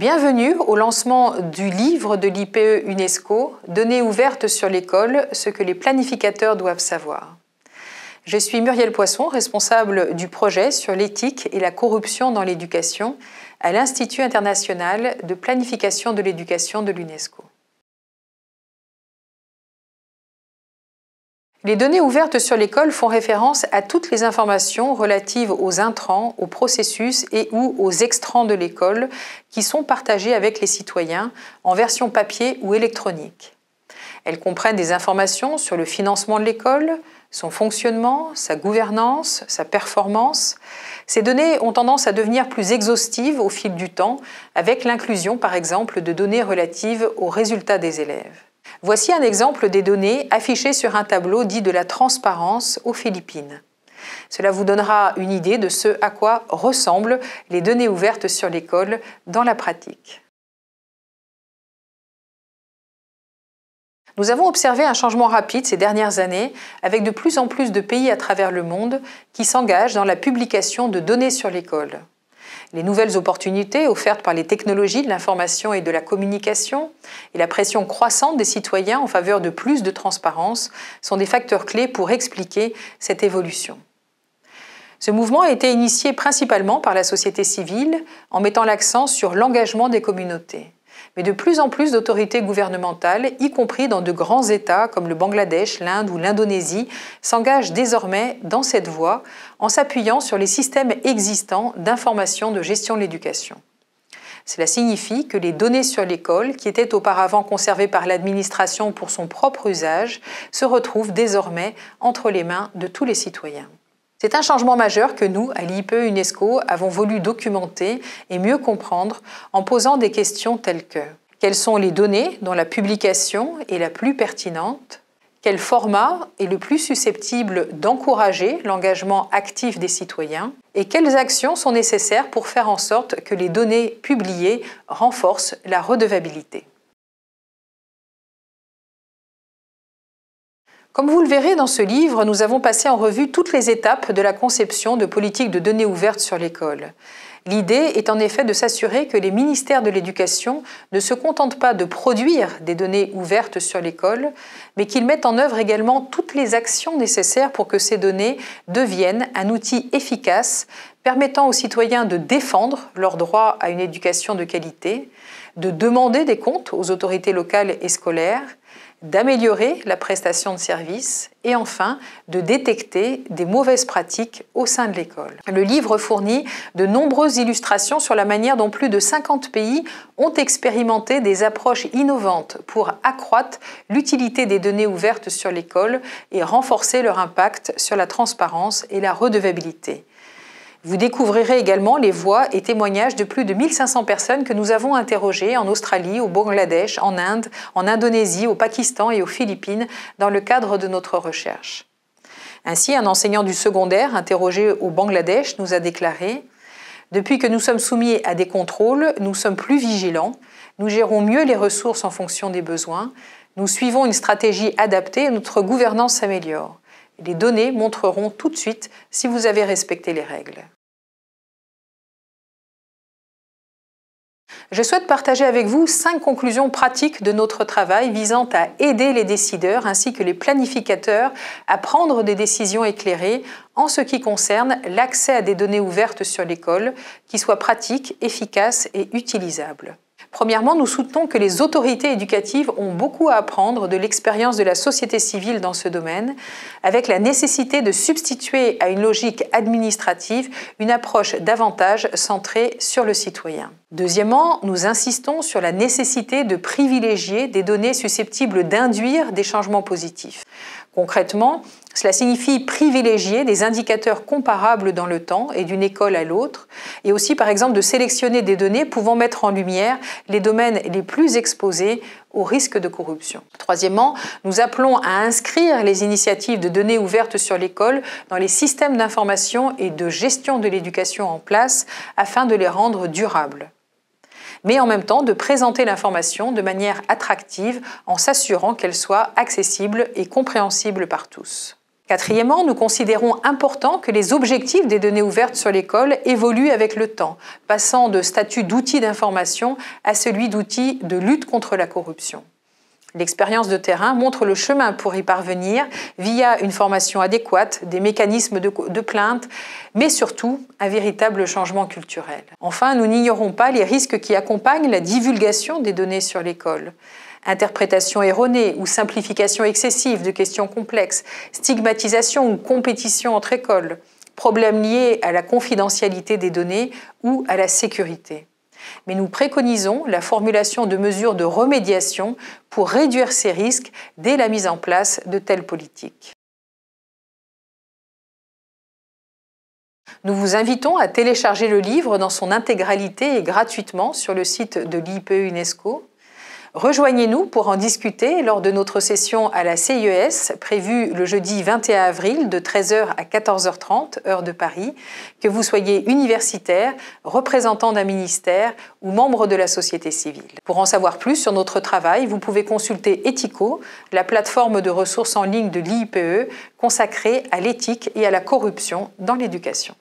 Bienvenue au lancement du livre de l'IPE UNESCO « Données ouvertes sur l'école, ce que les planificateurs doivent savoir ». Je suis Muriel Poisson, responsable du projet sur l'éthique et la corruption dans l'éducation à l'Institut international de planification de l'éducation de l'UNESCO. Les données ouvertes sur l'école font référence à toutes les informations relatives aux intrants, aux processus et ou aux extrants de l'école qui sont partagés avec les citoyens en version papier ou électronique. Elles comprennent des informations sur le financement de l'école, son fonctionnement, sa gouvernance, sa performance. Ces données ont tendance à devenir plus exhaustives au fil du temps, avec l'inclusion par exemple de données relatives aux résultats des élèves. Voici un exemple des données affichées sur un tableau dit de la transparence aux Philippines. Cela vous donnera une idée de ce à quoi ressemblent les données ouvertes sur l'école dans la pratique. Nous avons observé un changement rapide ces dernières années avec de plus en plus de pays à travers le monde qui s'engagent dans la publication de données sur l'école. Les nouvelles opportunités offertes par les technologies de l'information et de la communication et la pression croissante des citoyens en faveur de plus de transparence sont des facteurs clés pour expliquer cette évolution. Ce mouvement a été initié principalement par la société civile en mettant l'accent sur l'engagement des communautés. Mais de plus en plus d'autorités gouvernementales, y compris dans de grands États comme le Bangladesh, l'Inde ou l'Indonésie, s'engagent désormais dans cette voie en s'appuyant sur les systèmes existants d'information de gestion de l'éducation. Cela signifie que les données sur l'école, qui étaient auparavant conservées par l'administration pour son propre usage, se retrouvent désormais entre les mains de tous les citoyens. C'est un changement majeur que nous, à l'IPE UNESCO, avons voulu documenter et mieux comprendre en posant des questions telles que: quelles sont les données dont la publication est la plus pertinente? Quel format est le plus susceptible d'encourager l'engagement actif des citoyens? Et quelles actions sont nécessaires pour faire en sorte que les données publiées renforcent la redevabilité? Comme vous le verrez dans ce livre, nous avons passé en revue toutes les étapes de la conception de politiques de données ouvertes sur l'école. L'idée est en effet de s'assurer que les ministères de l'Éducation ne se contentent pas de produire des données ouvertes sur l'école, mais qu'ils mettent en œuvre également toutes les actions nécessaires pour que ces données deviennent un outil efficace permettant aux citoyens de défendre leur droit à une éducation de qualité, de demander des comptes aux autorités locales et scolaires, d'améliorer la prestation de services et enfin de détecter des mauvaises pratiques au sein de l'école. Le livre fournit de nombreuses illustrations sur la manière dont plus de 50 pays ont expérimenté des approches innovantes pour accroître l'utilité des données ouvertes sur l'école et renforcer leur impact sur la transparence et la redevabilité. Vous découvrirez également les voix et témoignages de plus de 1500 personnes que nous avons interrogées en Australie, au Bangladesh, en Inde, en Indonésie, au Pakistan et aux Philippines dans le cadre de notre recherche. Ainsi, un enseignant du secondaire interrogé au Bangladesh nous a déclaré « Depuis que nous sommes soumis à des contrôles, nous sommes plus vigilants, nous gérons mieux les ressources en fonction des besoins, nous suivons une stratégie adaptée et notre gouvernance s'améliore. Les données montreront tout de suite si vous avez respecté les règles. » Je souhaite partager avec vous 5 conclusions pratiques de notre travail visant à aider les décideurs ainsi que les planificateurs à prendre des décisions éclairées en ce qui concerne l'accès à des données ouvertes sur l'école qui soient pratiques, efficaces et utilisables. Premièrement, nous soutenons que les autorités éducatives ont beaucoup à apprendre de l'expérience de la société civile dans ce domaine, avec la nécessité de substituer à une logique administrative une approche davantage centrée sur le citoyen. Deuxièmement, nous insistons sur la nécessité de privilégier des données susceptibles d'induire des changements positifs. Concrètement, cela signifie privilégier des indicateurs comparables dans le temps et d'une école à l'autre, et aussi par exemple de sélectionner des données pouvant mettre en lumière les domaines les plus exposés au risque de corruption. Troisièmement, nous appelons à inscrire les initiatives de données ouvertes sur l'école dans les systèmes d'information et de gestion de l'éducation en place afin de les rendre durables, mais en même temps de présenter l'information de manière attractive en s'assurant qu'elle soit accessible et compréhensible par tous. Quatrièmement, nous considérons important que les objectifs des données ouvertes sur l'école évoluent avec le temps, passant de statut d'outil d'information à celui d'outil de lutte contre la corruption. L'expérience de terrain montre le chemin pour y parvenir via une formation adéquate, des mécanismes de plainte, mais surtout un véritable changement culturel. Enfin, nous n'ignorons pas les risques qui accompagnent la divulgation des données sur l'école. Interprétation erronée ou simplification excessive de questions complexes, stigmatisation ou compétition entre écoles, problèmes liés à la confidentialité des données ou à la sécurité. Mais nous préconisons la formulation de mesures de remédiation pour réduire ces risques dès la mise en place de telles politiques. Nous vous invitons à télécharger le livre dans son intégralité et gratuitement sur le site de l'IPE UNESCO. Rejoignez-nous pour en discuter lors de notre session à la CIES, prévue le jeudi 21 avril de 13h à 14h30, heure de Paris, que vous soyez universitaire, représentant d'un ministère ou membre de la société civile. Pour en savoir plus sur notre travail, vous pouvez consulter Ethico, la plateforme de ressources en ligne de l'IPE consacrée à l'éthique et à la corruption dans l'éducation.